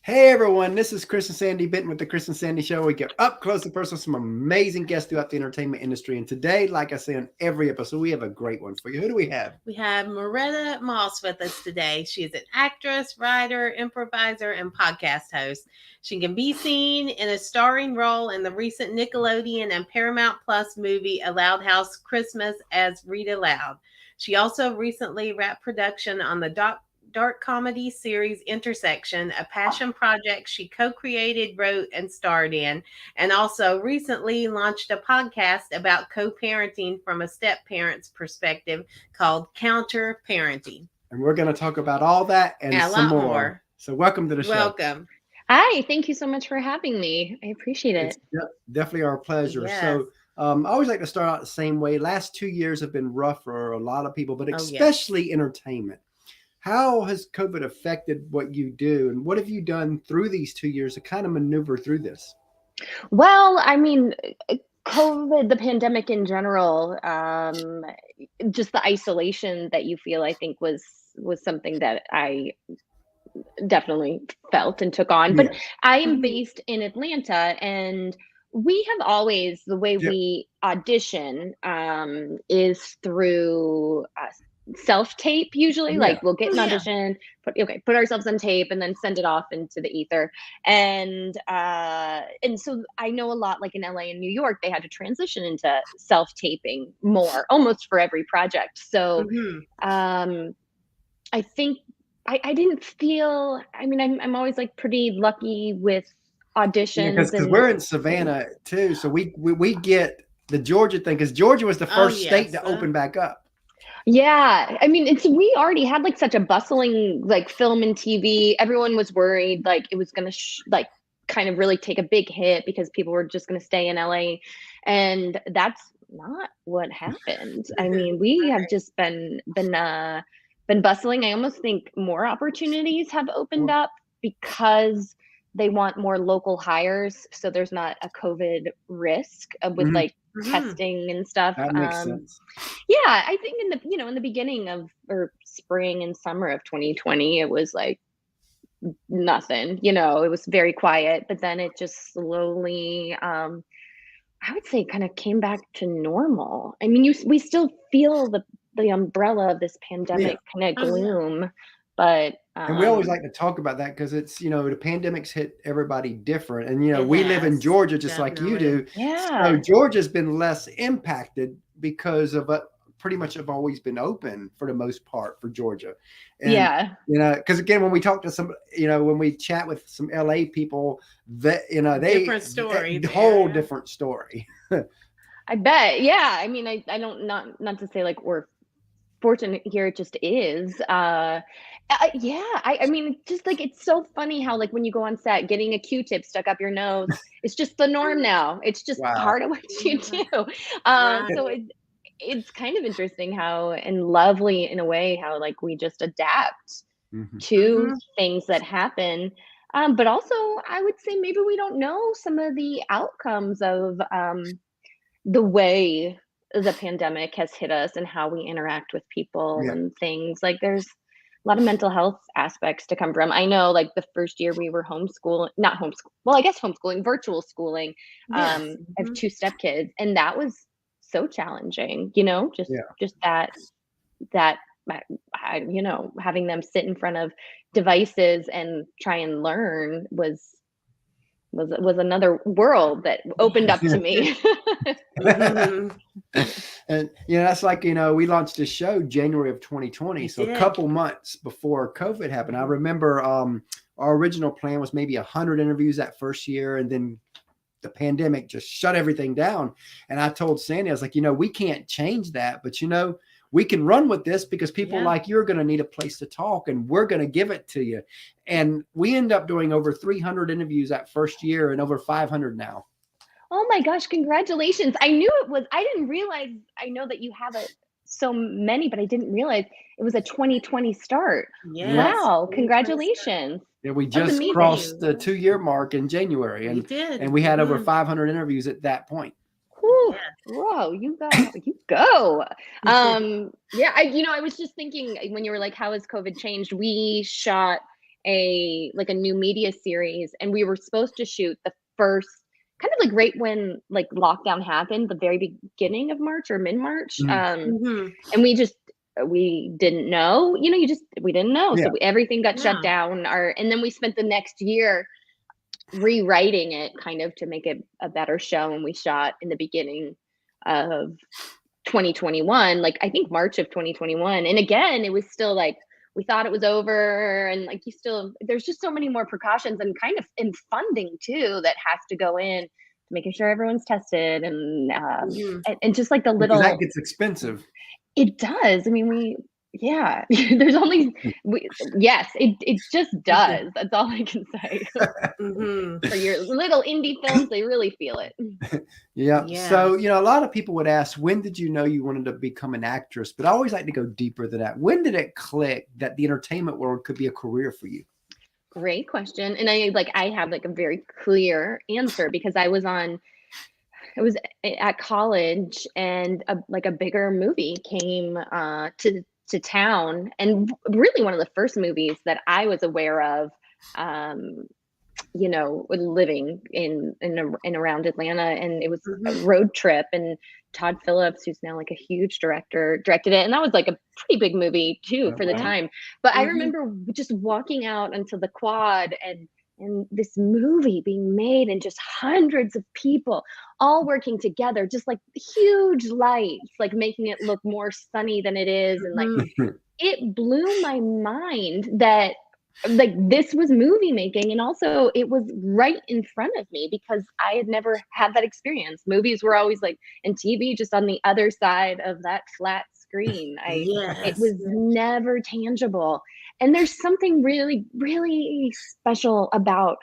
Hey everyone, this is Chris and Sandy Benton with the Chris and Sandy Show. We get up close and personal with some amazing guests throughout the entertainment industry. And today, like I say on every episode, we have a great one for you. Who do we have? We have Muretta Moss with us today. She is an actress, writer, improviser, and podcast host. She can be seen in a starring role in the recent Nickelodeon and Paramount Plus movie A Loud House Christmas as Rita Loud. She also recently wrapped production on the dark comedy series Intersection, a passion project she co-created, wrote, and starred in, and also recently launched a podcast about co-parenting from a step-parent's perspective called Counter Parenting. And we're going to talk about all that and A some lot more. more. So welcome to the show. Welcome. Hi, thank you so much for having me. I appreciate it. It's definitely our pleasure. Yes. So I always like to start out the same way. Last 2 years have been rough for a lot of people, but yes. especially entertainment. How has COVID affected what you do, and what have you done through these 2 years to kind of maneuver through this? Well, I mean, COVID, the pandemic in general, just the isolation that you feel, I think was something that I definitely felt and took on. But I am based in Atlanta, and we have always, the way we audition is through self-tape usually. Like we'll get an audition, put ourselves on tape and then send it off into the ether. And so I know a lot, like in LA and New York, they had to transition into self-taping more, almost for every project. So I think I didn't feel, I mean, I'm always like pretty lucky with auditions. Because we're in Savannah too. So we get the Georgia thing, because Georgia was the first state to open back up. Yeah, I mean, we already had like such a bustling like film and TV. Everyone was worried like it was going to like kind of really take a big hit because people were just going to stay in LA, and that's not what happened. I mean, we have just been bustling. I almost think more opportunities have opened up because they want more local hires, so there's not a COVID risk with like testing and stuff. That makes sense. Yeah, I think in the beginning of or spring and summer of 2020, it was like nothing. It was very quiet, but then it just slowly, I would say, kind of came back to normal. I mean, we still feel the umbrella of this pandemic kind of gloom, but and we always like to talk about that because it's, the pandemic's hit everybody different. And, we live in Georgia just like you do. Yeah. So Georgia's been less impacted because of pretty much have always been open for the most part for Georgia. And, because again, when we talk to some, when we chat with some LA people, that, they different story, whole different story. I bet. Yeah. I mean, I don't, not to say like we're fortunate here, it just is. I mean, just like, it's so funny how like when you go on set, getting a Q-tip stuck up your nose, it's just the norm now. It's just part of what you do. So it's kind of interesting how, and lovely in a way, how like we just adapt to things that happen. But also I would say maybe we don't know some of the outcomes of the way the pandemic has hit us and how we interact with people and things. Like there's a lot of mental health aspects to come from. I know like the first year we were homeschooling, virtual schooling. I have 2 stepkids, and that was so challenging, just that having them sit in front of devices and try and learn was another world that opened up to me. And that's like, we launched this show January of 2020, so a couple months before COVID happened. I remember our original plan was maybe 100 interviews that first year, and then the pandemic just shut everything down. And I told Sandy, I was like, we can't change that, but we can run with this because people like you are going to need a place to talk, and we're going to give it to you. And we end up doing over 300 interviews that first year and over 500 now. Oh my gosh, congratulations. I didn't realize, I know that you have so many, but I didn't realize it was a 2020 start. Yes. Wow, congratulations. Yeah, we just crossed the 2-year mark in January, and we had over 500 interviews at that point. Whew. Whoa, you go. I was just thinking when you were like, how has COVID changed? We shot a new media series, and we were supposed to shoot the first kind of like right when like lockdown happened, the very beginning of March or mid-March. And we didn't know, we didn't know. Yeah. So everything got shut down. And then we spent the next year rewriting it kind of to make it a better show. And we shot in the beginning of 2021, like I think March of 2021. And again, it was still like, we thought it was over, and like there's just so many more precautions and kind of in funding too that has to go in, making sure everyone's tested and just like the little, because that gets expensive. It does. I mean, there's only, it just does. That's all I can say. For your little indie films, they really feel it. Yeah. So, a lot of people would ask, when did you know you wanted to become an actress? But I always like to go deeper than that. When did it click that the entertainment world could be a career for you? Great question. And I have like a very clear answer, because I was at college, and a bigger movie came to town, and really one of the first movies that I was aware of, living in around Atlanta, and it was a road trip, and Todd Phillips, who's now like a huge director, directed it, and that was like a pretty big movie too for the time. But I remember just walking out onto the quad and this movie being made, and just hundreds of people all working together, just like huge lights, like making it look more sunny than it is. And like, it blew my mind that like this was movie making. And also it was right in front of me, because I had never had that experience. Movies were always like, and TV just on the other side of that flat screen. It was never tangible. And there's something really, really special about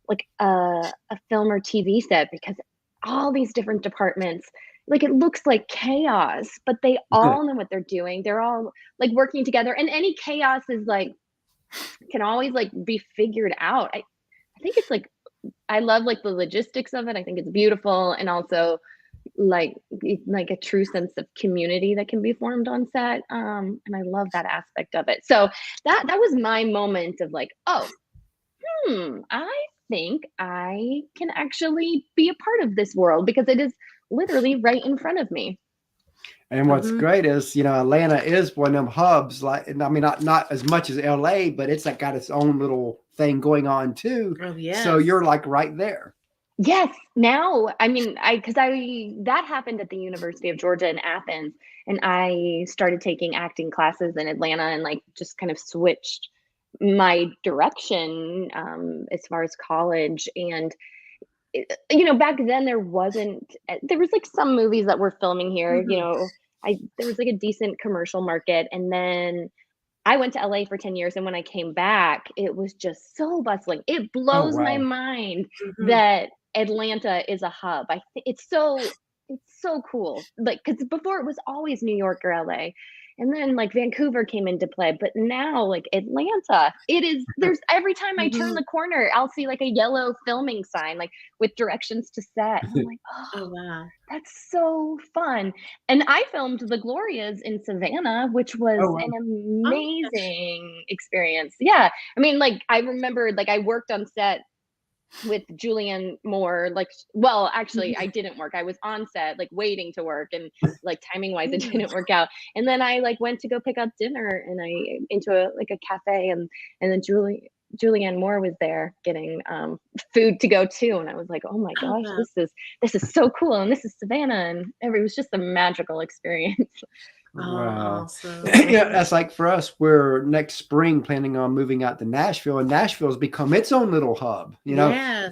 like a film or TV set, because all these different departments, like it looks like chaos, but they all know what they're doing. They're all like working together, and any chaos is like, can always like be figured out. I think it's like, I love like the logistics of it. I think it's beautiful. And also like a true sense of community that can be formed on set. And I love that aspect of it. So that was my moment of like, I think I can actually be a part of this world, because it is literally right in front of me. And what's great is, Atlanta is one of them hubs, like, I mean, not as much as LA, but it's like got its own little thing going on too. Oh, yeah. So you're like right there. Yes. Now, I mean, that happened at the University of Georgia in Athens, and I started taking acting classes in Atlanta, and like just kind of switched my direction as far as college. And back then there was like some movies that were filming here. There was like a decent commercial market, and then I went to LA for 10 years, and when I came back, it was just so bustling. It blows my mind that Atlanta is a hub. I think it's so cool. Like, because before it was always New York or LA, and then like Vancouver came into play, but now like Atlanta, there's every time I turn the corner, I'll see like a yellow filming sign, like with directions to set. And I'm like, oh wow, that's so fun. And I filmed The Glorias in Savannah, which was an amazing experience. Yeah. I mean, like I remember like I worked on set with Julianne Moore, like, well, actually I didn't work. I was on set, like waiting to work, and like timing wise, it didn't work out. And then I like went to go pick up dinner, and I into a cafe, and then Julianne Moore was there getting food to go too. And I was like, oh my gosh, this is so cool. And this is Savannah, and it was just a magical experience. Wow. Awesome. That's like for us, we're next spring planning on moving out to Nashville, and Nashville's become its own little hub.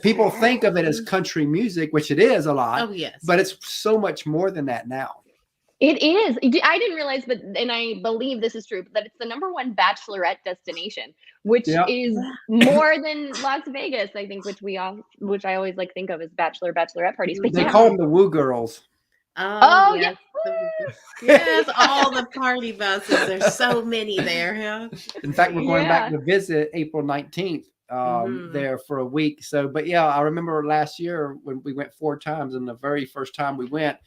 People think of it as country music, which it is a lot. Oh, yes. But it's so much more than that now. It is. I didn't realize, and I believe this is true, that it's the #1 bachelorette destination, which is more than Las Vegas, I think, which I always like think of as bachelorette parties. But they call them the Woo Girls. Oh yes. Yes, all the party buses. There's so many there. Yeah. In fact, we're going back to visit April 19th there for a week. So, but yeah, I remember last year when we went 4 times, and the very first time we went,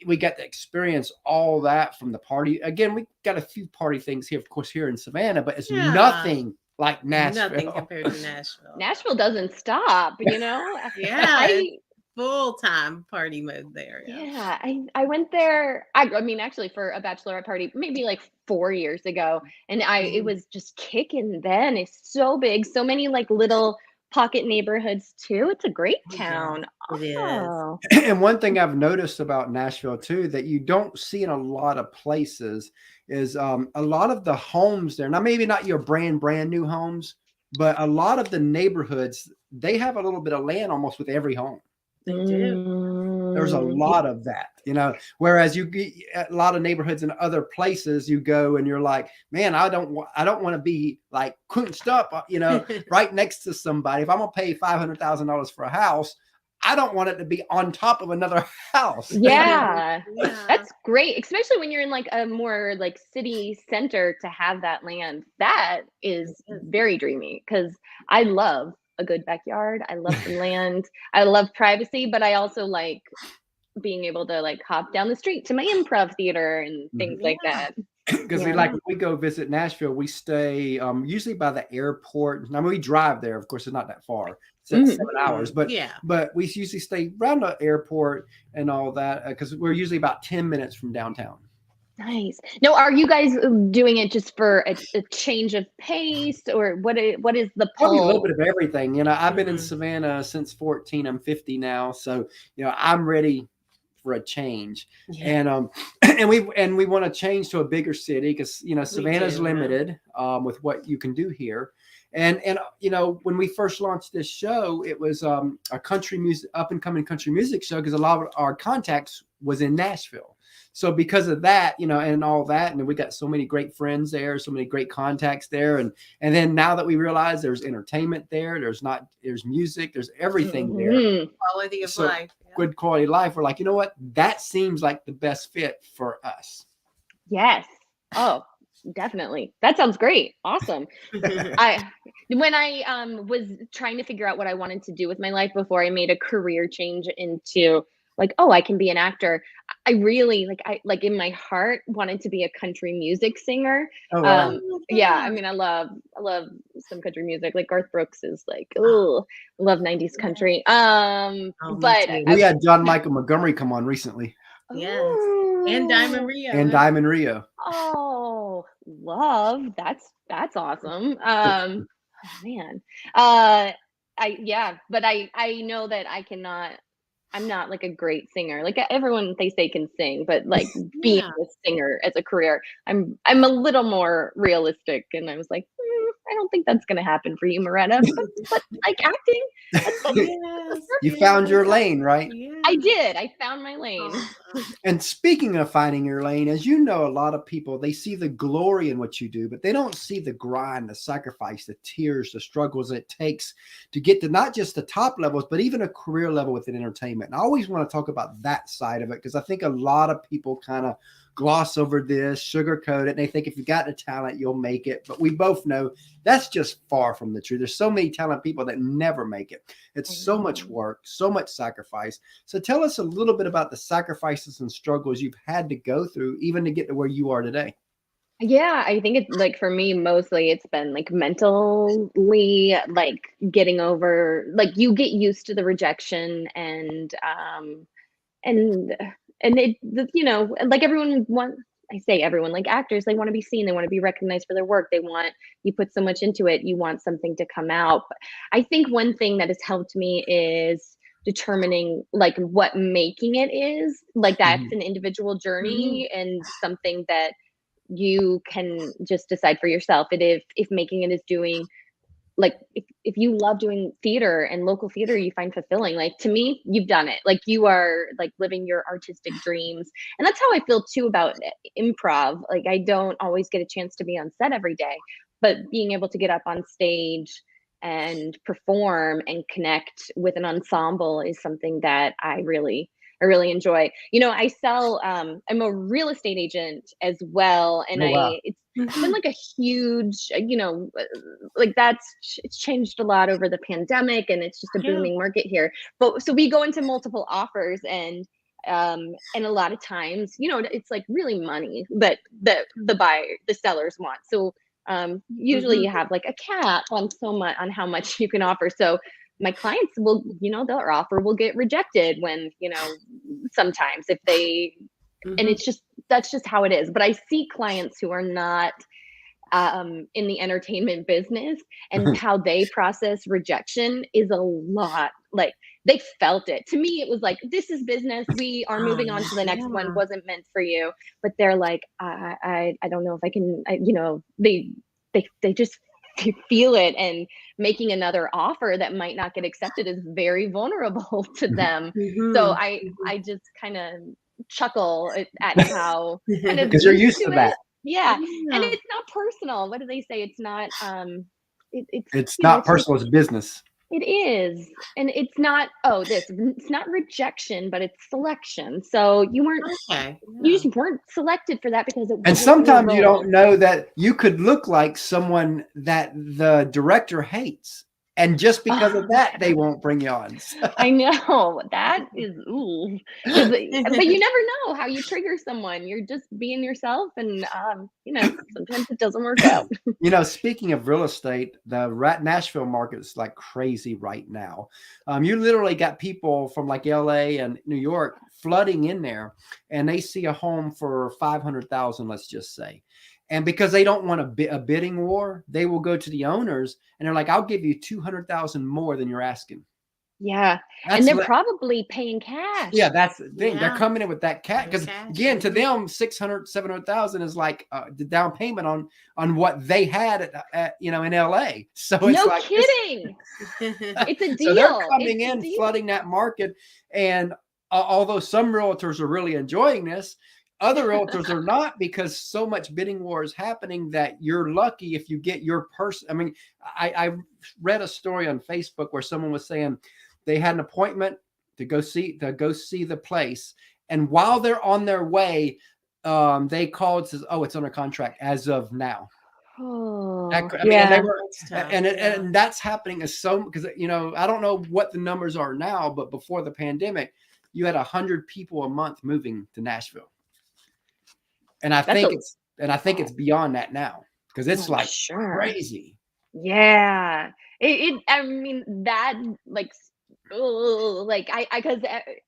we got to experience all that from the party. Again, we got a few party things here, of course, here in Savannah, but it's nothing like Nashville. Nothing compared to Nashville. Nashville doesn't stop, you know? Yeah, full-time party mode there. Yeah, I went there. I mean, actually, for a bachelorette party, maybe like 4 years ago, and it was just kicking then. It's so big, so many like little pocket neighborhoods too. It's a great town. It is. Oh. And one thing I've noticed about Nashville too that you don't see in a lot of places is a lot of the homes there. Now, maybe not your brand new homes, but a lot of the neighborhoods, they have a little bit of land almost with every home. They do. There's a lot of that, you know, whereas you get a lot of neighborhoods in other places you go and you're like, man, I don't want to be like couldn't up, you know, right next to somebody. If I'm going to pay $500,000 for a house, I don't want it to be on top of another house. Yeah. That's great. Especially when you're in like a more like city center to have that land. That is very dreamy because I love a good backyard. I love the land. I love privacy, but I also like being able to like hop down the street to my improv theater and things like that. Because when we go visit Nashville, we stay usually by the airport. I mean, we drive there. Of course, it's not that far. It's 7 hours, but we usually stay around the airport and all that because we're usually about 10 minutes from downtown. Nice. Now, are you guys doing it just for a change of pace, or what is the pull? Probably a little bit of everything. You know, I've been in Savannah since 14. I'm 50 now, so you know I'm ready for a change. And we want to change to a bigger city because you know Savannah's limited with what you can do here. And you know when we first launched this show, it was a country music up and coming country music show because a lot of our contacts was in Nashville. So because of that, you know, and all that, and we got so many great friends there, so many great contacts there. And then now that we realize there's entertainment there, there's music, there's everything there. Quality of life. Good quality of life. We're like, you know what? That seems like the best fit for us. Yes. Oh, definitely. That sounds great. Awesome. When I was trying to figure out what I wanted to do with my life before I made a career change into like, oh, I can be an actor. I really like in my heart wanted to be a country music singer. Oh, wow. Yeah, I mean, I love some country music. Like Garth Brooks is like, oh, love 90s country. But we had John Michael Montgomery come on recently. Yes. And Diamond Rio. Oh, love. That's awesome. Man. But I know that I'm not like a great singer. Like everyone they say can sing, but like being a singer as a career, I'm a little more realistic. And I was like, I don't think that's going to happen for you, Muretta. But like acting, you found your lane, right? Yeah. I did. I found my lane. And speaking of finding your lane, as you know, a lot of people, they see the glory in what you do, but they don't see the grind, the sacrifice, the tears, the struggles it takes to get to not just the top levels, but even a career level within entertainment. And I always want to talk about that side of it because I think a lot of people kind of gloss over this, sugarcoat it, and they think if you got the talent, you'll make it. But we both know that's just far from the truth. There's so many talented people that never make it. It's so much work, so much sacrifice. So tell us a little bit about the sacrifices and struggles you've had to go through even to get to where you are today. Yeah, I think it's like for me, mostly it's been like mentally, like getting over, like you get used to the rejection and it, you know, like I say everyone, like actors, they want to be seen, they want to be recognized for their work. You put so much into it, you want something to come out. But I think one thing that has helped me is determining like what making it is. Like that's an individual journey and something that you can just decide for yourself. And if making it is doing, like if you love doing theater and local theater you find fulfilling, like to me you've done it. Like you are like living your artistic dreams. And that's how I feel too about improv. Like I don't always get a chance to be on set every day, but being able to get up on stage and perform and connect with an ensemble is something that I really enjoy. You know, I sell, I'm a real estate agent as well. And it's been like a huge, you know, like it's changed a lot over the pandemic and it's just a booming market here. But so we go into multiple offers and a lot of times, you know, it's like really money that the sellers want. So Usually you have like a cap on how much you can offer. So my clients will, their offer will get rejected when, sometimes if they, and that's just how it is. But I see clients who are not in the entertainment business, and how they process rejection is a lot. Like, they felt it. To me, it was like, this is business. We are moving on to the next one. Wasn't meant for you. But they're like, I don't know if I can, they just feel it, and making another offer that might not get accepted is very vulnerable to them. So I just kind of chuckle at how kind of, because you're used to that. Yeah. And it's not personal. What do they say? It's not it's not personal, it's business. It is. And it's not it's not rejection, but it's selection. So you weren't you just weren't selected for that because it and sometimes you don't know that you could look like someone that the director hates. And just because of that, they won't bring you on. I know. That is, ooh. But you never know how you trigger someone. You're just being yourself, and, sometimes it doesn't work out. Speaking of real estate, the Nashville market is like crazy right now. You literally got people from like LA and New York flooding in there, and they see a home for $500,000, let's just say. And because they don't want a bidding war, they will go to the owners and they're like, I'll give you $200,000 more than you're asking. Yeah. And they're probably paying cash. Yeah, that's the thing. Yeah. They're coming in with that cash. Because again, to them, $600,000, $700,000 is like the down payment on what they had in LA. So it's no like kidding. It's a deal. So they're coming in, flooding that market. And although some realtors are really enjoying this, other realtors are not, because so much bidding war is happening that you're lucky if you get your person. I mean, I read a story on Facebook where someone was saying they had an appointment to go see the place, and while they're on their way, they called and says, "Oh, it's under contract as of now." Oh, and that's happening because I don't know what the numbers are now, but before the pandemic, you had 100 people a month moving to Nashville. And I think it's beyond that now, because it's crazy. Yeah. I mean, that because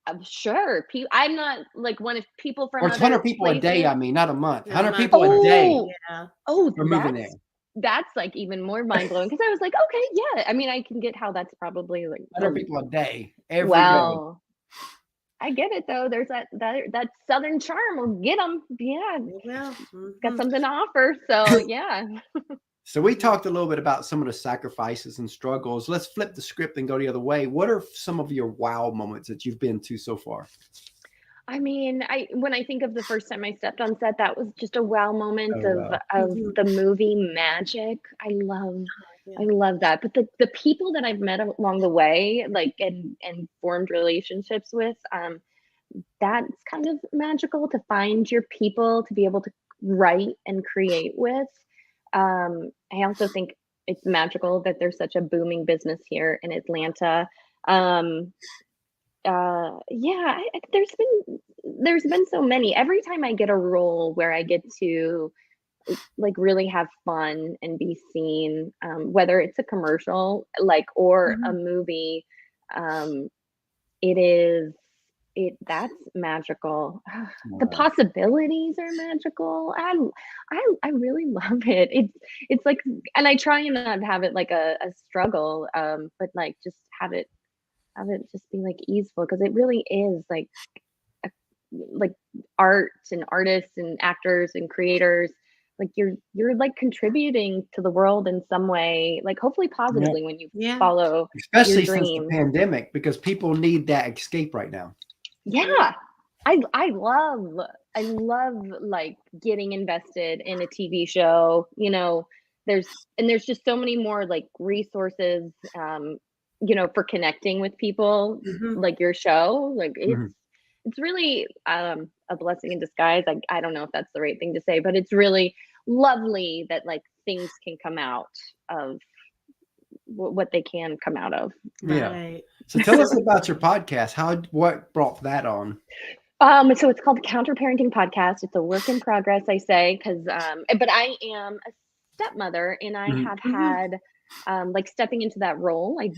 I'm sure I'm not like one of people from. Or it's 100 people a day. I mean, not a month. 100 people a day. Yeah. We're moving there. That's like even more mind blowing, because I was like, okay, yeah. I mean, I can get how that's probably like 100 people a day every day. I get it though. There's that Southern charm will get them. Yeah. Got something to offer. So yeah. So we talked a little bit about some of the sacrifices and struggles. Let's flip the script and go the other way. What are some of your wow moments that you've been to so far? I mean, when I think of the first time I stepped on set, that was just a wow moment of the movie magic. I love that. But the people that I've met along the way, like, and formed relationships with, that's kind of magical, to find your people to be able to write and create with. I also think it's magical that there's such a booming business here in Atlanta. There's been so many. Every time I get a role where I get to like really have fun and be seen, whether it's a commercial or a movie, that's magical. The possibilities are magical. I really love it. It's like, and I try and not have it like a struggle, but like just have it just be like easeful, because it really is like art and artists and actors and creators. Like you're like contributing to the world in some way, like hopefully positively when you follow especially your since dream. the pandemic, because people need that escape right now. Yeah. I love like getting invested in a TV show. There's just so many more like resources for connecting with people, like your show. Like it's really a blessing in disguise. I don't know if that's the right thing to say, but it's really lovely that like things can come out of what they can come out of. Yeah. Right. So tell us about your podcast. What brought that on? So it's called the Counter Parenting Podcast. It's a work in progress, I say, because but I am a stepmother, and I Mhm. have had like stepping into that role. I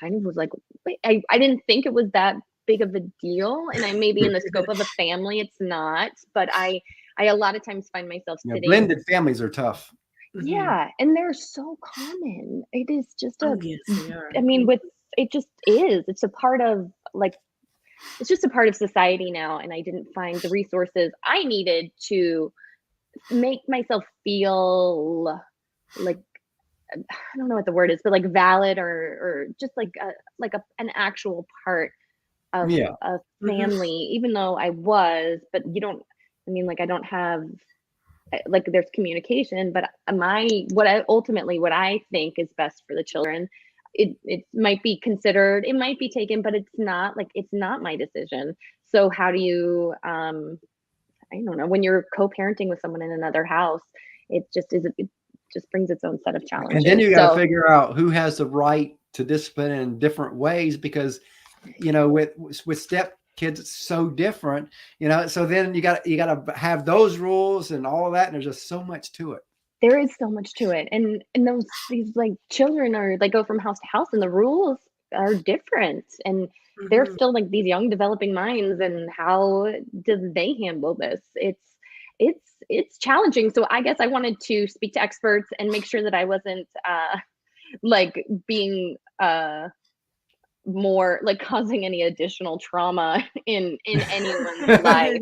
kind of was like, wait, I didn't think it was that big of a deal, and I maybe in the scope of a family, it's not. But I a lot of times find myself Yeah, sitting. blended families are tough. Yeah, and they're so common. It is just Oh, yes, they are. I mean, with it just is. It's a part of like it's just a part of society now, and I didn't find the resources I needed to make myself feel like I don't know what the word is, but like valid or just like an actual part of Yeah. a Mhm. family, even though I was, but you don't. I mean, like I don't have like there's communication, but what I think is best for the children, it might be considered, it might be taken, but it's not my decision. So how do you I don't know, when you're co-parenting with someone in another house, it just brings its own set of challenges. And then you got to So figure out who has the right to discipline in different ways, because with step kids it's so different, so then you got to have those rules and all of that, and there's just so much to it. there is so much to it, and these like children are like go from house to house, and the rules are different, and they're Mhm. still like these young developing minds, and how do they handle this? It's challenging. So I guess I wanted to speak to experts and make sure that I wasn't like being more like causing any additional trauma in anyone's life.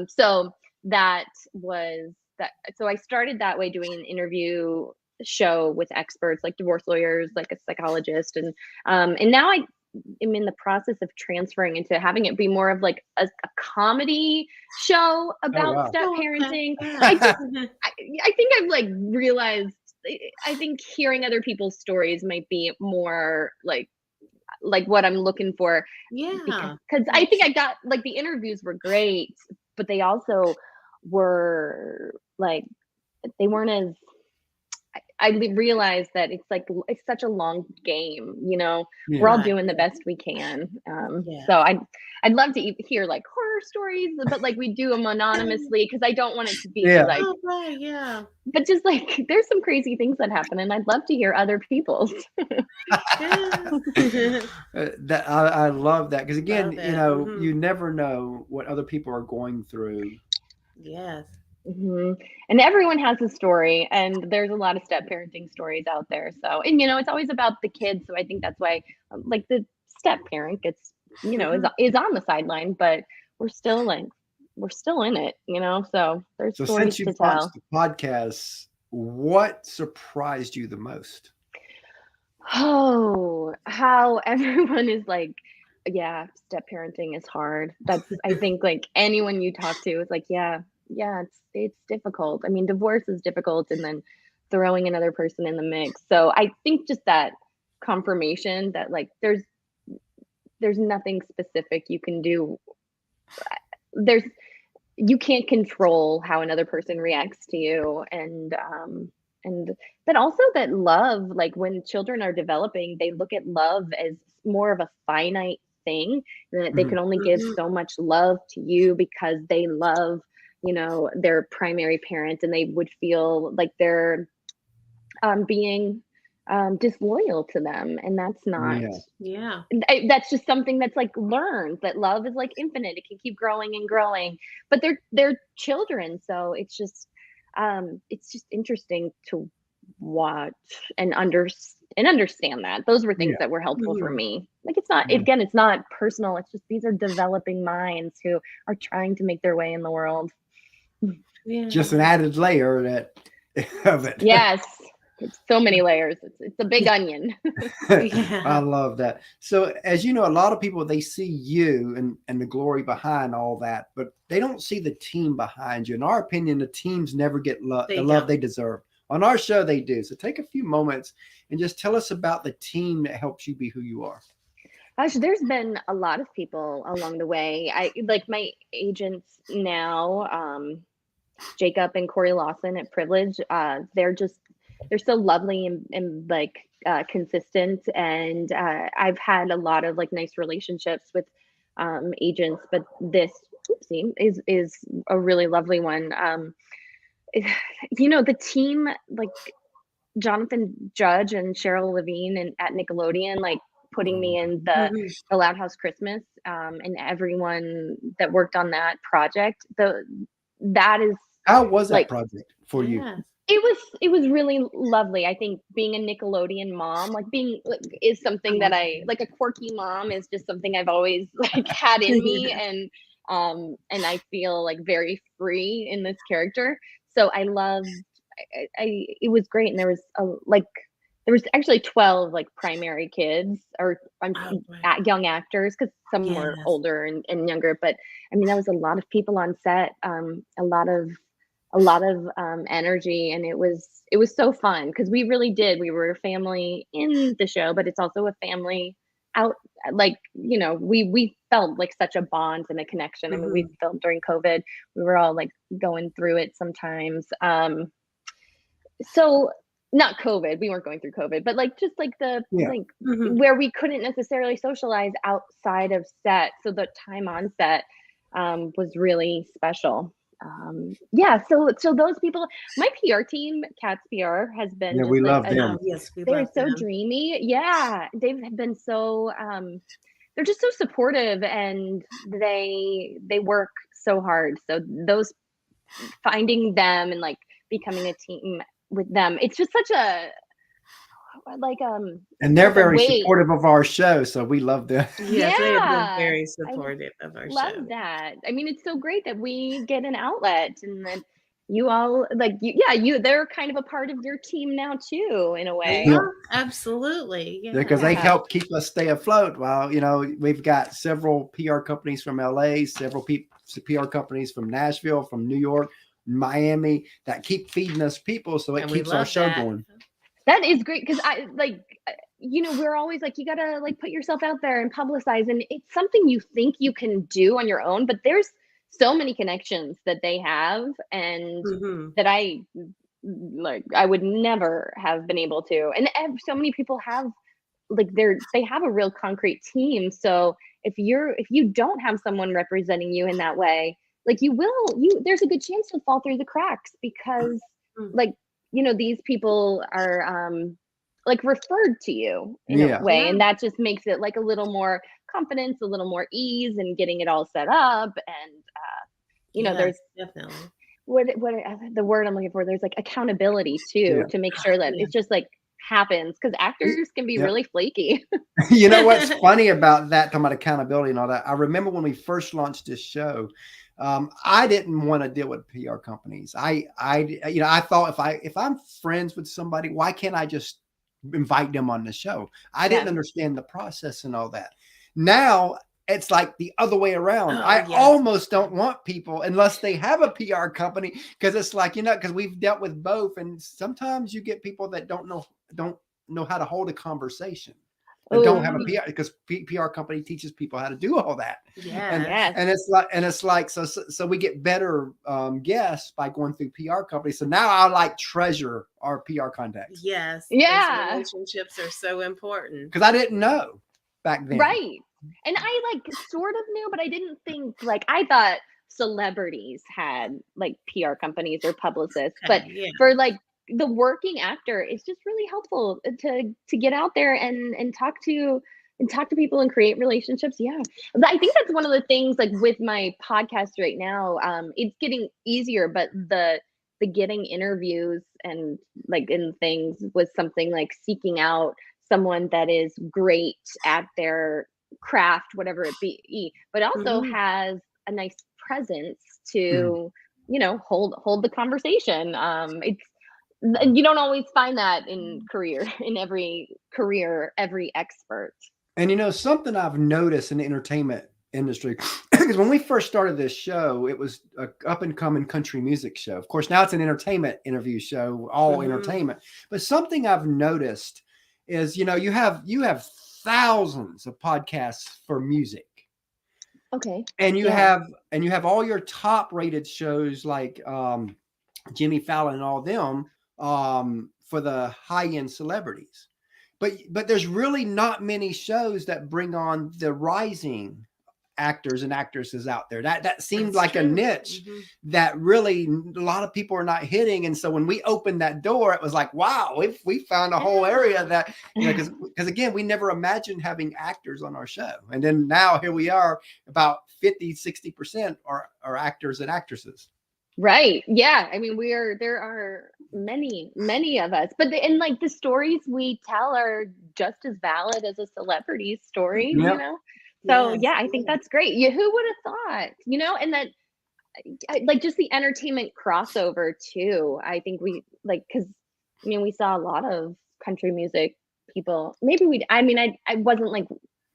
So that was that. So I started that way, doing an interview show with experts like divorce lawyers, like a psychologist, and now I am in the process of transferring into having it be more of like a comedy show about wow. step Oh, okay. parenting. Yeah. I think I've like realized. I think hearing other people's stories might be more like what I'm looking for, Yeah. because I think I got like the interviews were great, but they also were like they weren't as I realized that it's such a long game, Yeah. we're all Right. doing the best we can. Yeah. So I'd love to hear like horror stories, but like we do them anonymously because I don't want it to be Yeah. like, Oh, right. Yeah. but just like there's some crazy things that happen, and I'd love to hear other people's. Yeah. That I love that, because again, Love it. Mhm. you never know what other people are going through. Yes. hmm And everyone has a story, and there's a lot of step parenting stories out there. So, and it's always about the kids. So I think that's why, like the step parent gets, is on the sideline, but we're still in it. So there's So stories since to you've tell. launched the podcast, what surprised you the most? Oh, how everyone is like, yeah, step parenting is hard. I think like anyone you talk to is like, yeah, it's difficult. I mean, divorce is difficult, and then throwing another person in the mix. So I think just that confirmation that like there's nothing specific you can do. There's You can't control how another person reacts to you, and but also that love, like when children are developing, they look at love as more of a finite thing, that they Mhm. can only give Mhm. so much love to you because they love their primary parent, and they would feel like they're being disloyal to them, and that's not. Yeah. Yeah. That's just something that's like learned, that love is like infinite, it can keep growing and growing, but they're children, so it's just interesting to watch and understand that those were things Yeah. that were helpful for Mhm. me. Like it's not, Yeah. again, it's not personal, it's just these are developing minds who are trying to make their way in the world. Yeah. Just an added layer of it. Yes, it's so many layers, it's a big onion. Yeah. I love that. So, as you know, a lot of people, they see you and the glory behind all that, but they don't see the team behind you. In our opinion, the teams never get the love don't. they deserve. On our show, they do. So take a few moments and just tell us about the team that helps you be who you are. Gosh, there's been a lot of people along the way. I like my agents now, Jacob and Corey Lawson at Privilege. They're so lovely and like consistent. And I've had a lot of like nice relationships with agents, but this is a really lovely one. the team, like Jonathan Judge and Cheryl Levine and at Nickelodeon, like putting me in the Loud House Christmas, and everyone that worked on that project. That is How was that like project for you? it was really lovely. I think being a Nickelodeon mom, is something that like a quirky mom is just something I've always like had in me, and I feel like very free in this character. So I loved. It was great, and there was actually 12 like primary kids or young actors, because some were older and younger. But I mean, that was a lot of people on set, a lot of energy, and it was so fun, because we were a family in the show, but it's also a family out. Like, we felt like such a bond and a connection. I mean, we filmed during COVID. We were all like going through it sometimes. So not COVID, we weren't going through COVID, but like just like where we couldn't necessarily socialize outside of set. So the time on set was really special. So those people, my PR team, Cats PR, has been we love them. They're so dreamy. Yeah, they've been so they're just so supportive, and they work so hard. So those, finding them and like becoming a team with them, it's just such a and they're very supportive of our show, so we love them. They have been very supportive of our show. Love that. I mean, it's so great that we get an outlet, and that you all they're kind of a part of your team now too, in a way. Yeah, absolutely. Because they help keep us stay afloat. While we've got several PR companies from LA, several PR companies from Nashville, from New York, Miami, that keep feeding us people, so it keeps our show going. That is great, because we're always like, you gotta like put yourself out there and publicize, and it's something you think you can do on your own, but there's so many connections that they have, and that I would never have been able to. And so many people have they have a real concrete team. So if you don't have someone representing you in that way, like there's a good chance you'll fall through the cracks, because these people are like referred to you in a way, and that just makes it like a little more confidence, a little more ease, and getting it all set up. And there's definitely what the word I'm looking for. There's like accountability too, to make sure that it's just like happens, because actors can be really flaky. You know what's funny about that, talking about accountability and all that? I remember when we first launched this show, I didn't want to deal with PR companies. I thought if I'm friends with somebody, why can't I just invite them on the show? I didn't understand the process and all that. Now it's like the other way around. I almost don't want people unless they have a PR company, because it's like, because we've dealt with both, and sometimes you get people that don't know how to hold a conversation. Don't have a PR, because PR company teaches people how to do all that. And it's like so we get better guests by going through PR companies. So now I treasure our PR contacts. Yes. Yeah. Relationships are so important, because I didn't know back then. Right. And I sort of knew, but I didn't think I thought celebrities had PR companies or publicists, but for the working actor, it's just really helpful to get out there and talk to people and create relationships. But I think that's one of the things with my podcast right now. It's getting easier, but the getting interviews and in things was something seeking out someone that is great at their craft, whatever it be, but also has a nice presence to hold the conversation. You don't always find that in every career, every expert. And something I've noticed in the entertainment industry, because when we first started this show, it was a up and coming country music show. Of course, now it's an entertainment interview show, all entertainment. But something I've noticed is, you have thousands of podcasts for music. Okay. And you have all your top rated shows like Jimmy Fallon and all them for the high end celebrities. But there's really not many shows that bring on the rising actors and actresses out there. That seemed like a niche that really a lot of people are not hitting. And so when we opened that door, it was like, wow, we found a whole area that, because again, we never imagined having actors on our show. And then now here we are, about 50-60% are actors and actresses. Right. Yeah. I mean, there are many of us, but and like the stories we tell are just as valid as a celebrity story, you know? So yeah, I think that's great. Who would have thought, and that like just the entertainment crossover too. I think we cause we saw a lot of country music people. Maybe I wasn't like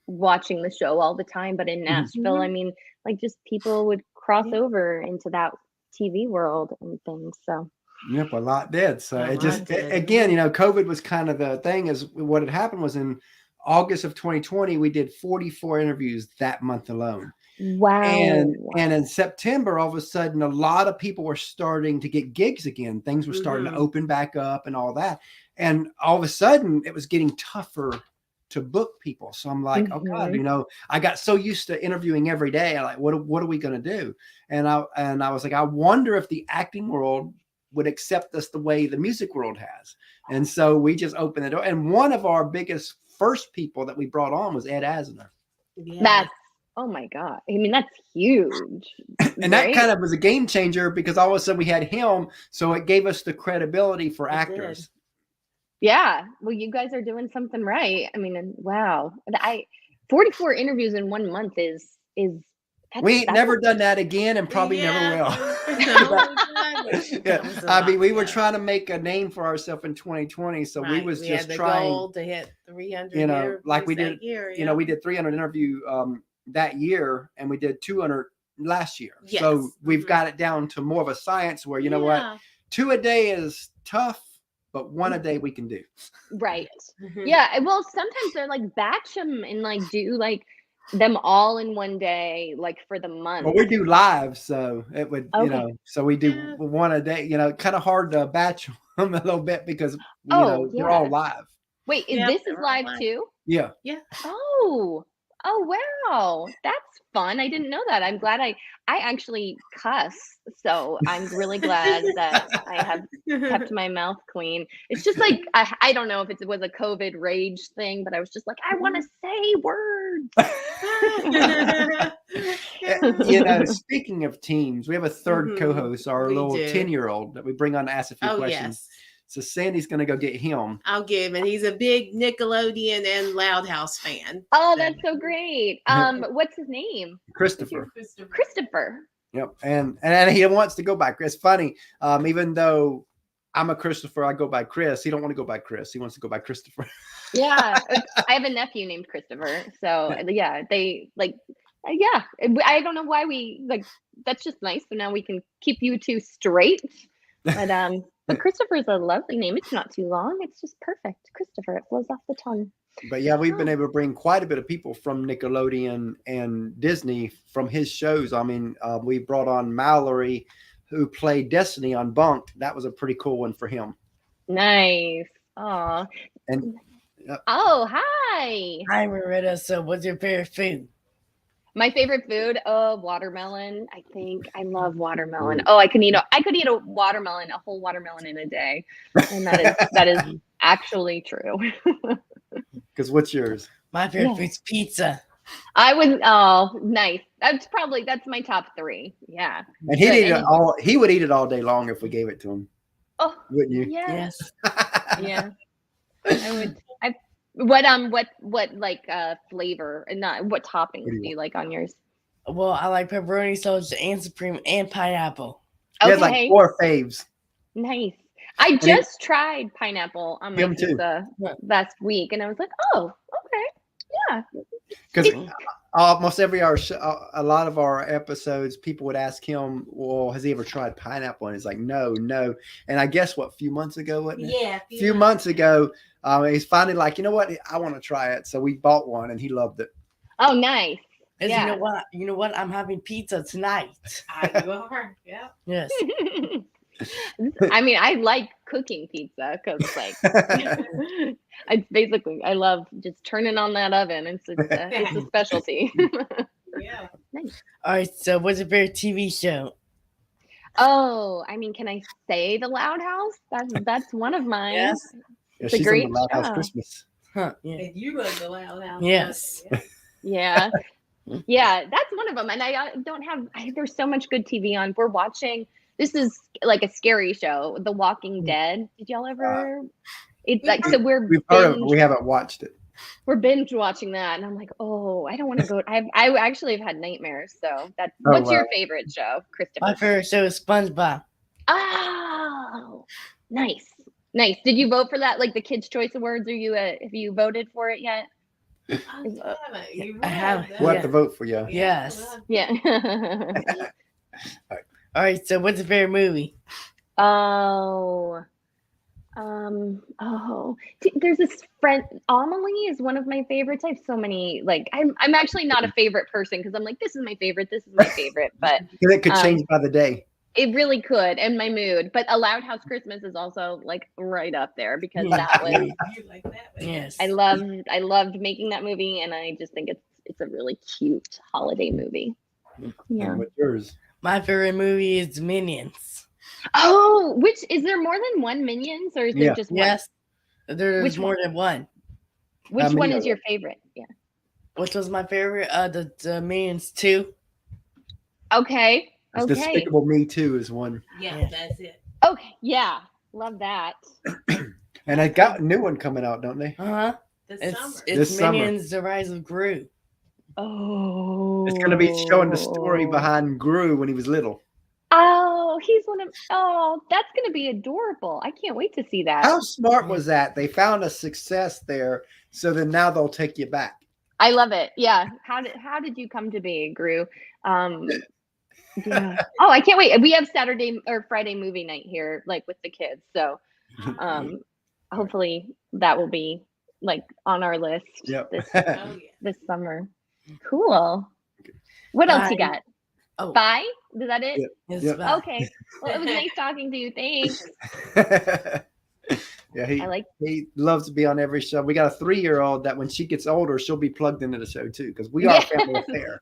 watching the show all the time, but in Nashville, I mean, like just people would cross over into that TV world and things. So yep, a lot did. So again, COVID was kind of the thing. Is what had happened was in August of 2020, we did 44 interviews that month alone. Wow. And in September, all of a sudden, a lot of people were starting to get gigs again. Things were starting to open back up and all that. And all of a sudden, it was getting tougher to book people. So I'm like, oh God, I got so used to interviewing every day. I'm like, what are we going to do? And I was like, I wonder if the acting world would accept us the way the music world has. And so we just opened the door. And one of our biggest first people that we brought on was Ed Asner. Yeah. Oh my God. I mean, that's huge. And that kind of was a game changer because all of a sudden we had him. So it gave us the credibility for actors. Yeah. Well, you guys are doing something right. I mean, wow. 44 interviews in 1 month is we ain't never done that again and probably never will. I mean, we were trying to make a name for ourselves in 2020 . So we was just trying goal to hit 300 like we did, that year, we did 300 interview that year and we did 200 last year. Yes. So we've got it down to more of a science where, what, 2 a day is tough, but 1 a day we can do. Right. Yeah. Well, sometimes they're like batch them and like do like them all in 1 day, like for the month. Well, we do live, so it would, so we do 1 a day, kind of hard to batch them a little bit because, they're all live. Wait, this is live too? Yeah. Yeah. Oh, wow. That's fun. I didn't know that. I'm glad I actually cuss. So I'm really glad that I have kept my mouth clean. It's just like, I don't know if it was a COVID rage thing, but I was just like, I want to say words. Speaking of teams, we have a third co-host, our little 10-year-old that we bring on to ask a few questions. Yes. So Sandy's going to go get him. I'll get him. And he's a big Nickelodeon and Loud House fan. Oh, that's so great. What's his name? Christopher. Yep. And he wants to go by Chris. Funny. Even though I'm a Christopher, I go by Chris. He don't want to go by Chris. He wants to go by Christopher. Yeah. I have a nephew named Christopher. So yeah, they I don't know why that's just nice. So now we can keep you two straight. But Christopher is a lovely name. It's not too long. It's just perfect. Christopher, it flows off the tongue. But yeah, we've been able to bring quite a bit of people from Nickelodeon and Disney from his shows. I mean, we brought on Mallory, who played Destiny on Bunked. That was a pretty cool one for him. Nice. Aw. And oh, hi. Hi, Muretta. So what's your favorite food? My favorite food, watermelon. I think I love watermelon. Oh, I could eat a watermelon, a whole watermelon in a day, and that is actually true. Because what's yours? My favorite food's pizza. Oh, nice. That's my top 3. Yeah. And he would eat it all day long if we gave it to him. Oh, wouldn't you? Yes. Yeah. I would. What like flavor and not what toppings do you like on yours? Well, I like pepperoni, sausage, and supreme, and pineapple. He has like 4 faves. Nice. I just tried pineapple on my pizza last week, and I was like, oh, okay, yeah. Because almost every hour, a lot of our episodes, people would ask him, well, has he ever tried pineapple? And he's like, no. And I guess a few months ago, wasn't it? Yeah. A few months ago, he's finally like, you know what? I want to try it. So we bought one and he loved it. Oh, nice. And you know what? I'm having pizza tonight. You are? Yeah. Yes. I mean, I like cooking pizza because it's basically, I love just turning on that oven. It's a specialty. Yeah. Nice. All right, so what's your favorite TV show? Oh, I mean, can I say The Loud House? That's one of mine. Yes. Yeah, It's a she's great on the Loud House show. Christmas. Huh? Yeah. And you love the Loud House. Yes. Yeah. Yeah, that's one of them. And I don't have, there's so much good TV on. We're watching, this is like a scary show, The Walking Dead. Did y'all ever? It's like, so We've heard of it, but we haven't watched it. we're binge watching that. And I'm like, oh, I don't want to go. I actually have had nightmares. So that's, Oh, what's your wow. favorite show, Christopher? My favorite show is SpongeBob. Oh, nice. Nice. Did you vote for that? Like the Kids' Choice Awards? Have you voted for it yet? I have. We'll have Yeah. to vote for you. Yes. Yeah. All right, so what's your favorite movie? There's this friend, Amelie is one of my favorites. I have so many, like, I'm actually not a favorite person because I'm like, this is my favorite, but Because it could change by the day. it really could, and my mood. But A Loud House Christmas is also like right up there because that was, You like that one? Yes. I loved making that movie, and I just think it's a really cute holiday movie. Yeah. And what's yours? My favorite movie is Minions. Oh, which is there more than one Minions, or is there just one? Yes. There's Which more one? than one. Which How many one are is your favorite? Yeah. Which was my favorite? The Minions 2. Okay. It's Okay. Despicable Me 2 is one. Yeah, that's it. Okay. Yeah. Love that. And I got a new one coming out, don't they? Uh-huh. This It's summer. This summer. Minions: The Rise of Gru. Oh. It's going to be showing the story behind Gru when he was little. Oh, he's one of. Oh, that's going to be adorable. I can't wait to see that. How smart was that? They found a success there, so then now they'll take you back. I love it. Yeah. How did you come to be, Gru? Yeah. Oh, I can't wait. We have Saturday or Friday movie night here, like with the kids. So, hopefully that will be like on our list Yep. Oh, yeah. this summer. Cool. What else you Bye. got? Oh, Bye. Is that it? Yep. it's Yep. fine. Okay. Well, it was nice talking to you. Thanks. Yeah, he loves to be on every show. We got a 3-year-old that when she gets older, she'll be plugged into the show too, because we are a family affair.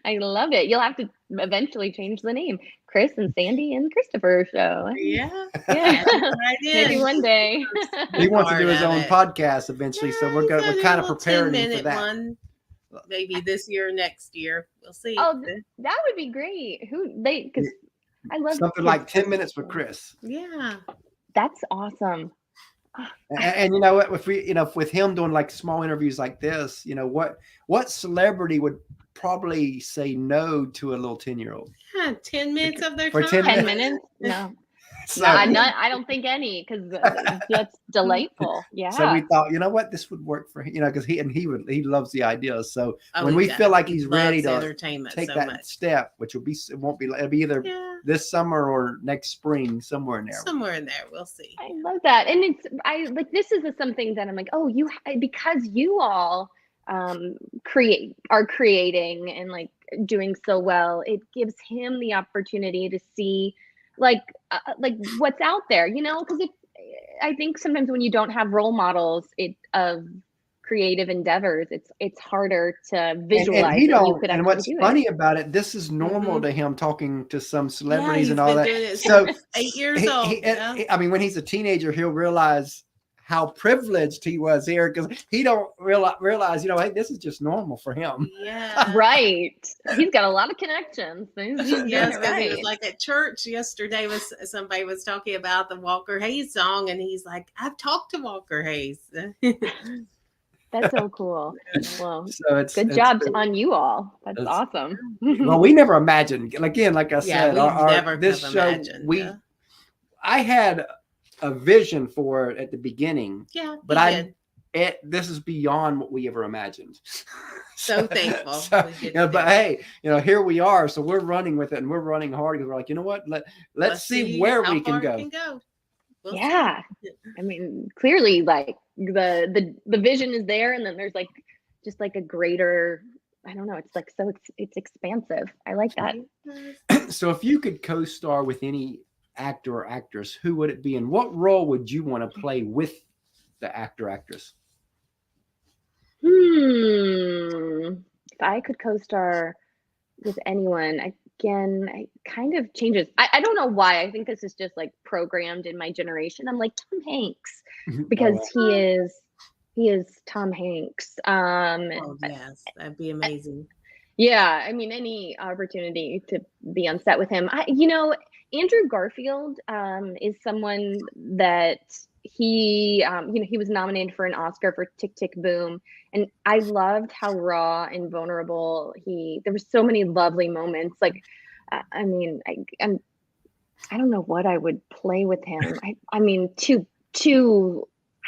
I love it. You'll have to eventually change the name. Chris and Sandy and Christopher show. Yeah. Yeah. Right Maybe in. one day. He wants to do his Part of own it. podcast eventually, so we're kind of preparing him for that. One, maybe this year, next year. We'll see. Oh, that would be great. Because I love Something like 10 minutes with Chris. yeah. That's awesome. And you know what? If we, with him doing like small interviews like this, what celebrity would probably say no to a little 10-year-old? 10 minutes of their For time. 10 minutes? No. So, No, I don't think any, because that's delightful. Yeah. so we thought, you know what, this would work for him, because he loves the idea. So Oh, when he we does. feel like He he's ready loves to entertainment take so that much. step, which it'll be either this summer or next spring, somewhere in there. Somewhere in there. We'll see. I love that. And this is something that I'm like, oh, because you all are creating and like doing so well, it gives him the opportunity to see like what's out there, because I think sometimes when you don't have role models of creative endeavors, it's harder to visualize. And what's funny about it, this is normal to him, talking to some celebrities he's and all been that. doing it So 8 years old. I mean, when he's a teenager, he'll realize how privileged he was here, because he don't realize, hey, this is just normal for him. Yeah. Right. He's got a lot of connections. Yes, because he was Right. like at church yesterday. Somebody was talking about the Walker Hayes song, and he's like, "I've talked to Walker Hayes." That's so cool. Well, So good job on you all. That's awesome. Well, we never imagined. Again, like I said, we never this could show, imagine. I had a vision for it at the beginning. Yeah, But this is beyond what we ever imagined. So thankful. But hey, here we are. So we're running with it, and we're running hard, because we're like, you know what? Let's see where we can go. We'll yeah. see. I mean, clearly, like the vision is there, and then there's like just like a greater. I don't know. It's like it's expansive. I like that. So if you could co-star with any actor or actress, who would it be, and what role would you want to play with the actor or actress? If I could co-star with anyone, again, it kind of changes. I don't know why. I think this is just like programmed in my generation. I'm like Tom Hanks because he is Tom Hanks. Oh yes, that'd be amazing. Yeah, I mean, any opportunity to be on set with him. Andrew Garfield is someone that he was nominated for an Oscar for Tick, Tick, Boom. And I loved how raw and vulnerable there were so many lovely moments. Like, I mean, I don't know what I would play with him. I mean,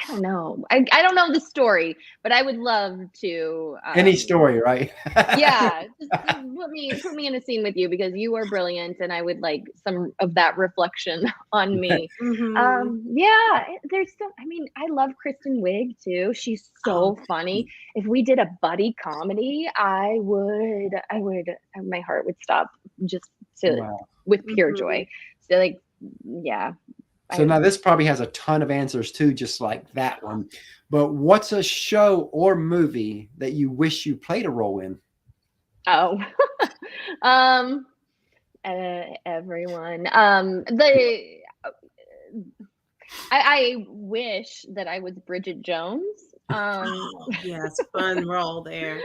I don't know. I don't know the story, but I would love to. Any story, right? Yeah, just put me in a scene with you because you are brilliant, and I would like some of that reflection on me. Yeah, there's so. I mean, I love Kristen Wiig too. She's so funny. If we did a buddy comedy, I would. My heart would stop just with pure joy. So like, yeah. So now this probably has a ton of answers too, just like that one. But what's a show or movie that you wish you played a role in? Oh, everyone. I wish that I was Bridget Jones. Yes, fun role there.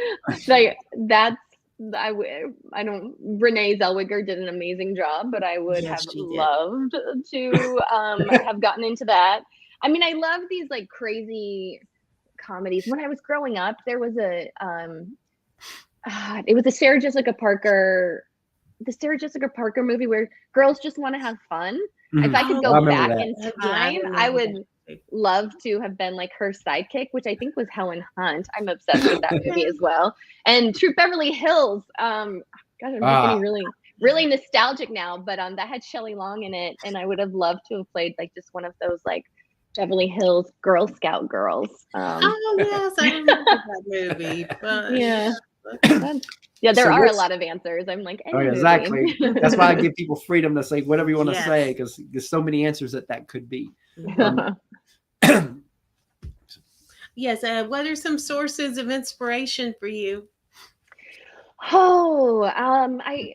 Like Renee Zellweger did an amazing job, but I would have loved to have gotten into that. I mean, I love these like crazy comedies. When I was growing up, there was it was a Sarah Jessica Parker movie where girls just want to have fun. If I could go back in time, I would love to have been like her sidekick, which I think was Helen Hunt. I'm obsessed with that movie as well. And Troop Beverly Hills. God, I'm getting really nostalgic now, but that had Shelley Long in it, and I would have loved to have played like just one of those like Beverly Hills Girl Scout girls. Oh yes, I remember that movie. But yeah, there are a lot of answers. I'm like, exactly. That's why I give people freedom to say whatever you want to say, because there's so many answers that could be. Yes. What are some sources of inspiration for you? I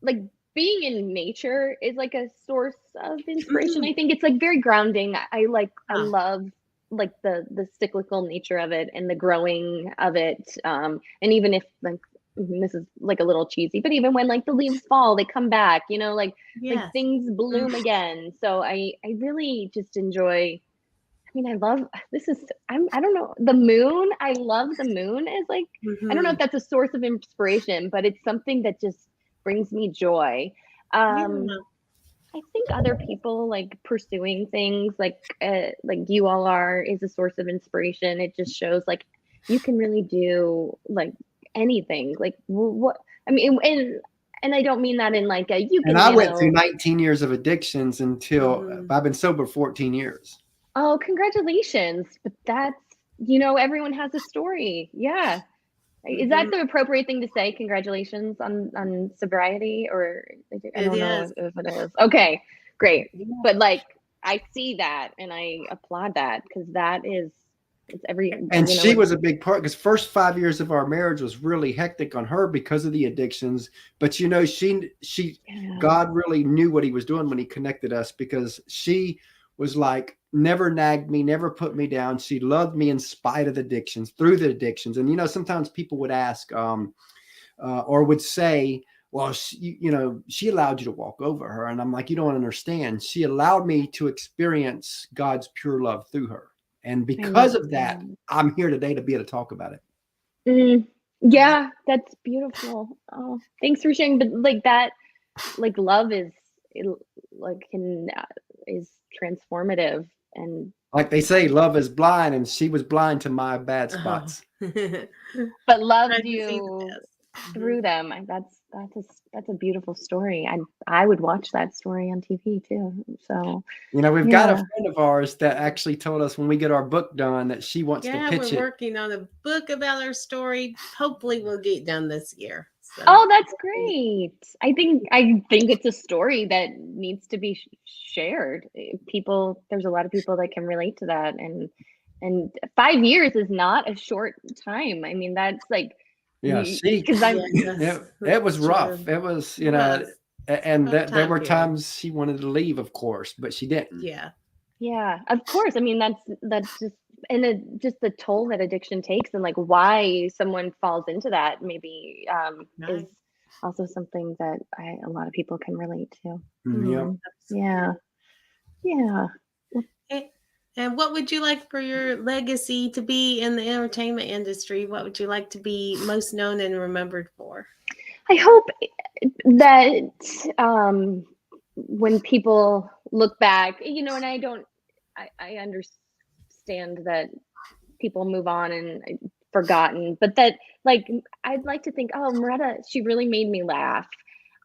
like being in nature is like a source of inspiration. I think it's like very grounding. I love like the cyclical nature of it and the growing of it. And even if like this is like a little cheesy, but even when like the leaves fall, they come back, like things bloom again. So I really just enjoy. I mean, I don't know, the moon. I love the moon is like, I don't know if that's a source of inspiration, but it's something that just brings me joy. I think other people like pursuing things like you all are is a source of inspiration. It just shows like you can really do like anything. Like what I mean, and I don't mean that in like you can. And I went through 19 years of addictions until I've been sober 14 years. Oh, congratulations. But that's, everyone has a story. Yeah. Is that the appropriate thing to say? Congratulations on sobriety, or I don't know if it is. Okay, great. But like, I see that and I applaud that because it's every. And she was a big part because first 5 years of our marriage was really hectic on her because of the addictions. But God really knew what he was doing when he connected us, because she was like, never nagged me, never put me down. She loved me in spite of the addictions, through the addictions. And, sometimes people would ask or would say, well, she allowed you to walk over her. And I'm like, you don't understand. She allowed me to experience God's pure love through her. And because of that, I'm here today to be able to talk about it. Yeah, that's beautiful. Oh, thanks for sharing. But like that, like love is transformative. And like they say, love is blind, and she was blind to my bad spots. But loved you through them. That's a beautiful story. I would watch that story on TV too. So we've got a friend of ours that actually told us when we get our book done that she wants to pitch it. We're working on a book about our story. Hopefully we'll get done this year. So. Oh, that's great. I think it's a story that needs to be shared. There's a lot of people that can relate to that. And 5 years is not a short time. I mean, that's like Yeah, see, because I'm it was rough. It was, you know, and there were times she wanted to leave, of course, but she didn't. Yeah, of course. I mean, that's just just the toll that addiction takes, and like why someone falls into that maybe is also something that a lot of people can relate to. Yeah. And what would you like for your legacy to be in the entertainment industry? What would you like to be most known and remembered for? I hope that when people look back, you know, and I understand that people move on and forgotten, but that like I'd like to think, oh, Muretta, she really made me laugh.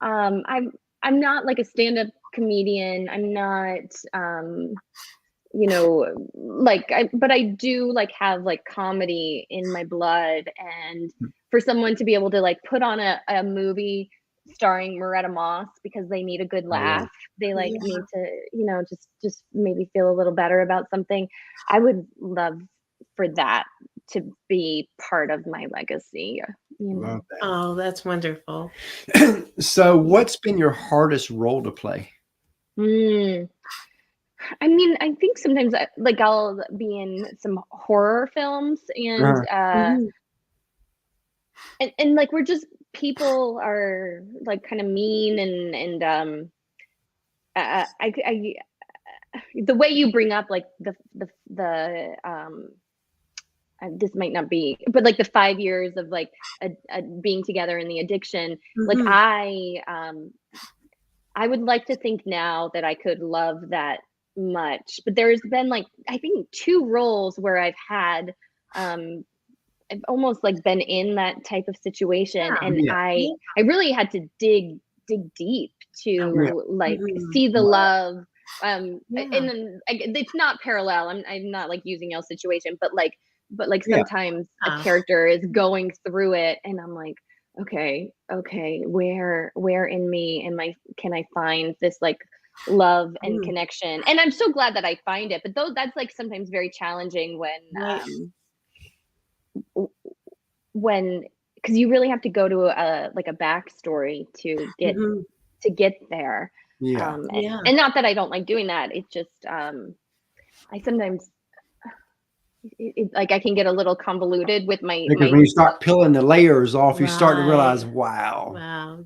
I'm not like a stand-up comedian. I'm not you know, like but I do like have like comedy in my blood, and for someone to be able to like put on a movie starring Muretta Moss because they need a good laugh, they like need to, you know, just maybe feel a little better about something. I would love for that to be part of my legacy. You know? Love that. Oh, that's wonderful. So what's been your hardest role to play? I mean, I think sometimes like I'll be in some horror films, and and like we're just, people are like kind of mean, and the way you bring up like the this might not be, but like the 5 years of like being together in the addiction, like I would like to think now that I could love that much, but there's been like I think 2 roles where I've had I've almost like been in that type of situation, and I really had to dig deep to like see the love, and then it's not parallel. I'm not like using y'all's situation, but like sometimes a character is going through it, and I'm like, okay, where in me can I find this like love and connection? And I'm so glad that I find it, but that's like sometimes very challenging when because you really have to go to a backstory to get there. And not that I don't like doing that, it's just I sometimes like I can get a little convoluted with my when you start peeling the layers off, you start to realize, wow,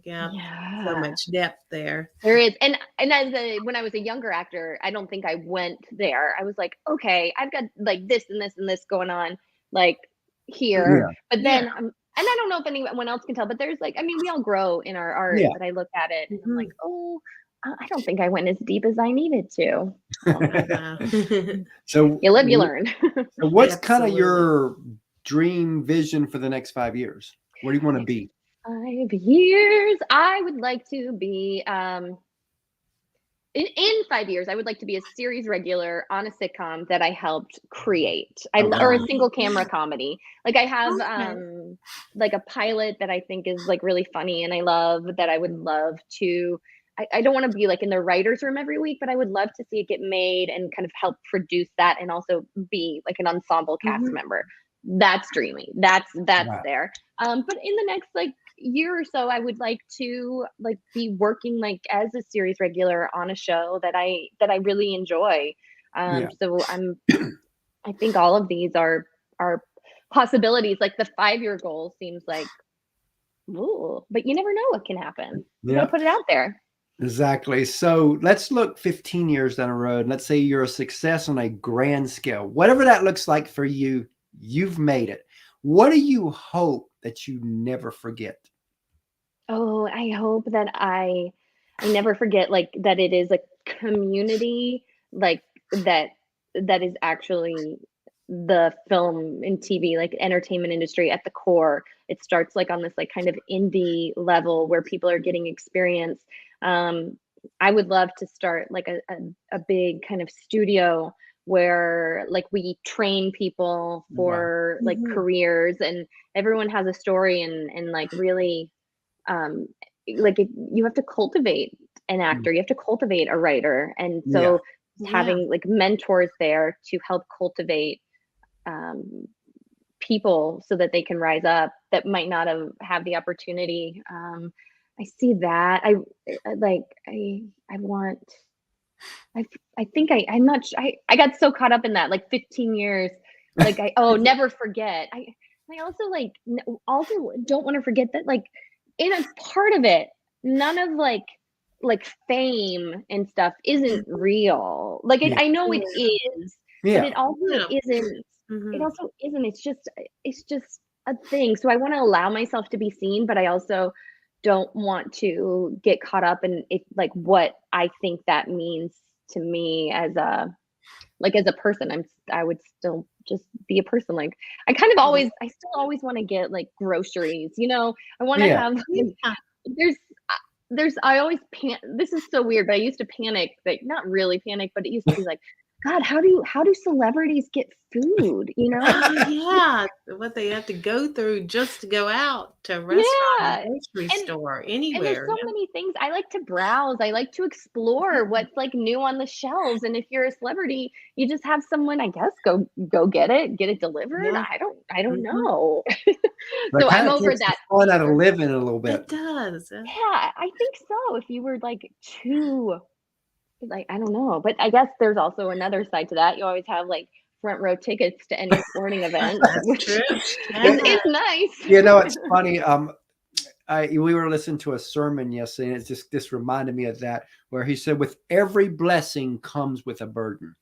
so much depth there. There is, and when I was a younger actor, I don't think I went there. I was like, okay, I've got like this and this and this going on, like here, but then and I don't know if anyone else can tell, but there's like, I mean, we all grow in our art, but I look at it and I'm like, oh, I don't think I went as deep as I needed to. So you live, you learn. So what's kind of your dream vision for the next 5 years? Where do you want to be? 5 years, I would like to be in 5 years, I would like to be a series regular on a sitcom that I helped create, or a single camera comedy. Like I have like a pilot that I think is like really funny and I love, that I would love to. I don't want to be like in the writer's room every week, but I would love to see it get made and kind of help produce that, and also be like an ensemble cast member. That's dreamy. That's there. But in the next like year or so, I would like to like be working like as a series regular on a show that I really enjoy. So I think all of these are possibilities. Like the 5-year goal seems like, ooh, but you never know what can happen. You gotta put it out there. Exactly. So let's look 15 years down the road. Let's say you're a success on a grand scale, whatever that looks like for you. You've made it. What do you hope that you never forget? Oh, I hope that I never forget, like that it is a community like that is actually the film and TV, like entertainment industry at the core. It starts like on this like kind of indie level where people are getting experience. I would love to start like a big kind of studio where like we train people for like careers, and everyone has a story, and like really like you have to cultivate an actor, you have to cultivate a writer, and so having like mentors there to help cultivate people so that they can rise up that might not have the opportunity. I see that. I got so caught up in that, like 15 years, like never forget. I also also don't want to forget that, like, in a part of it, none of like fame and stuff isn't real. Like, I know it is, but it also isn't. It also isn't. It's just a thing. So I want to allow myself to be seen, but I also don't want to get caught up in what I think that means to me as a person. I would still just be a person. Like, I still always want to get like groceries, I want to have, I always this is so weird, but I used to panic, like not really panic, but it used to be like, God, how do celebrities get food? Yeah, what they have to go through just to go out to a restaurant, grocery store, anywhere. And there's so many things. I like to browse. I like to explore what's like new on the shelves. And if you're a celebrity, you just have someone, I guess, go get it delivered. Yeah. I don't know. So I'm over that. Fun out of living a little bit. It does. Yeah, I think so. If you were like too. Like, I don't know, but I guess there's also another side to that. You always have like front row tickets to any sporting event, which is nice. It's funny. We were listening to a sermon yesterday, and this reminded me of that, where he said, "With every blessing comes with a burden."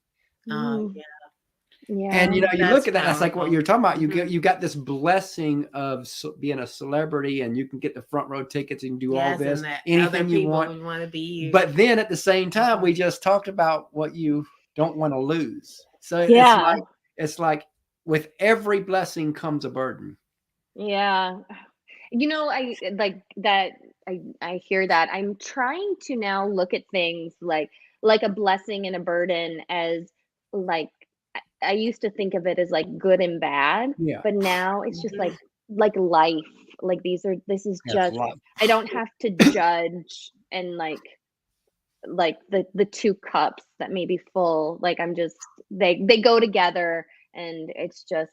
Yeah. And you look at that, that's like what you're talking about. You got this blessing of being a celebrity, and you can get the front row tickets and do all this, anything you want to be you. But then at the same time, we just talked about what you don't want to lose. So it's like with every blessing comes a burden. Yeah. I like that. I hear that. I'm trying to now look at things like a blessing and a burden as like, I used to think of it as like good and bad, but now it's just like life. Like this is just life. I don't have to judge and like the two cups that may be full. Like, I'm just they go together, and it's just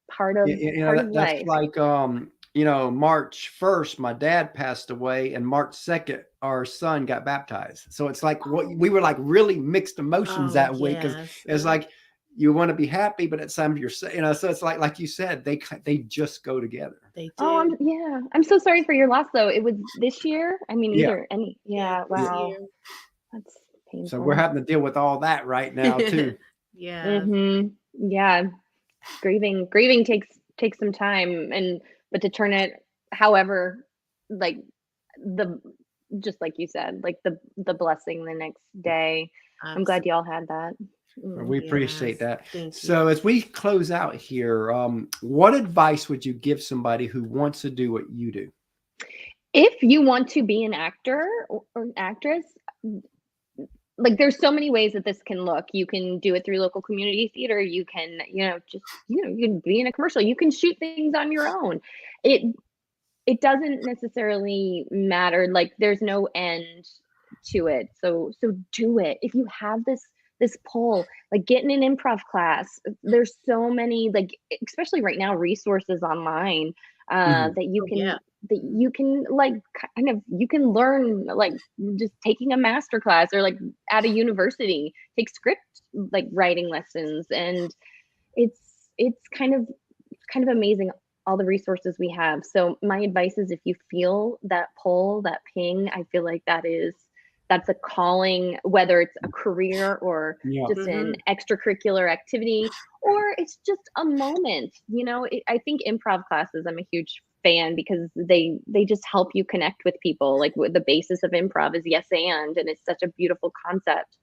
part of life. That's like March 1st, my dad passed away, and March 2nd, our son got baptized. So it's like we were like really mixed emotions that week, because it's like you want to be happy, but at some you're so it's like you said, they just go together. They do. Oh, I'm so sorry for your loss, though. It was this year. I mean, wow, that's painful. So we're having to deal with all that right now too. Yeah. Yeah, grieving takes some time, but to turn it, however, like just like you said, like the blessing the next day. Absolutely. I'm glad y'all had that. We appreciate that. So as we close out here, what advice would you give somebody who wants to do what you do? If you want to be an actor or an actress, like, there's so many ways that this can look. You can do it through local community theater. You can, you can be in a commercial. You can shoot things on your own. It doesn't necessarily matter. Like, there's no end to it. So do it. If you have this pull, like, get in an improv class. There's so many, like, especially right now, resources online that you can like kind of, you can learn, like, just taking a master class, or like at a university, take script like writing lessons. And it's kind of amazing, all the resources we have. So my advice is, if you feel that pull, that ping, I feel like that's a calling, whether it's a career or just an extracurricular activity, or it's just a moment. I think improv classes, I'm a huge fan, because they just help you connect with people. Like, the basis of improv is yes and it's such a beautiful concept.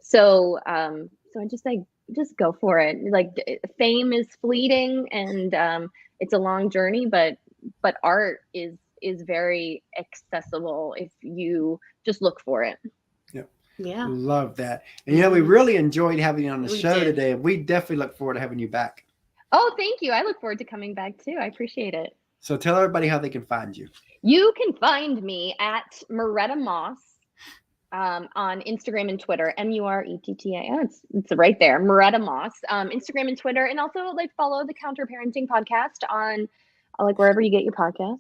So I just say, just go for it. Like, fame is fleeting, and it's a long journey, but art is very accessible if you just look for it. Yeah. Love that. And we really enjoyed having you on the show today. We definitely look forward to having you back. Oh, thank you. I look forward to coming back too. I appreciate it. So tell everybody how they can find you. You can find me at Muretta Moss on Instagram and Twitter, Muretta. It's right there, Muretta Moss. Instagram and Twitter, and also like follow the Counter Parenting podcast on like wherever you get your podcasts.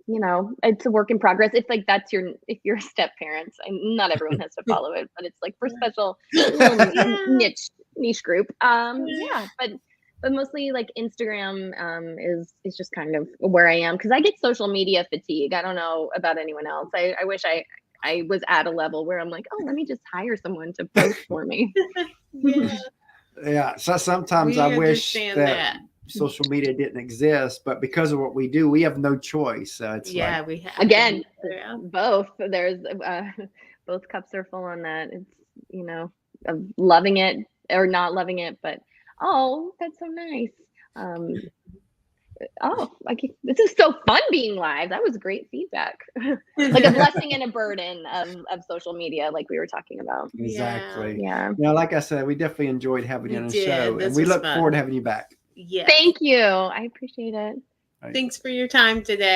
You know, it's a work in progress. If like if you're a step parents, and not everyone has to follow it, but it's like for special little niche group. Yeah, but mostly like Instagram is just kind of where I am, because I get social media fatigue. I don't know about anyone else. I wish I was at a level where I'm like, oh, let me just hire someone to post for me. Yeah. So sometimes I wish that social media didn't exist, but because of what we do, we have no choice. So it's we have both. There's both cups are full on that. It's, you know, of loving it or not loving it, but oh, that's so nice. This is so fun being live. That was great feedback. Like a blessing and a burden of social media, like we were talking about. Exactly. Yeah. You know, like I said, we definitely enjoyed having you on the show, and we look forward to having you back. Yeah. Thank you. I appreciate it. Thanks for your time today.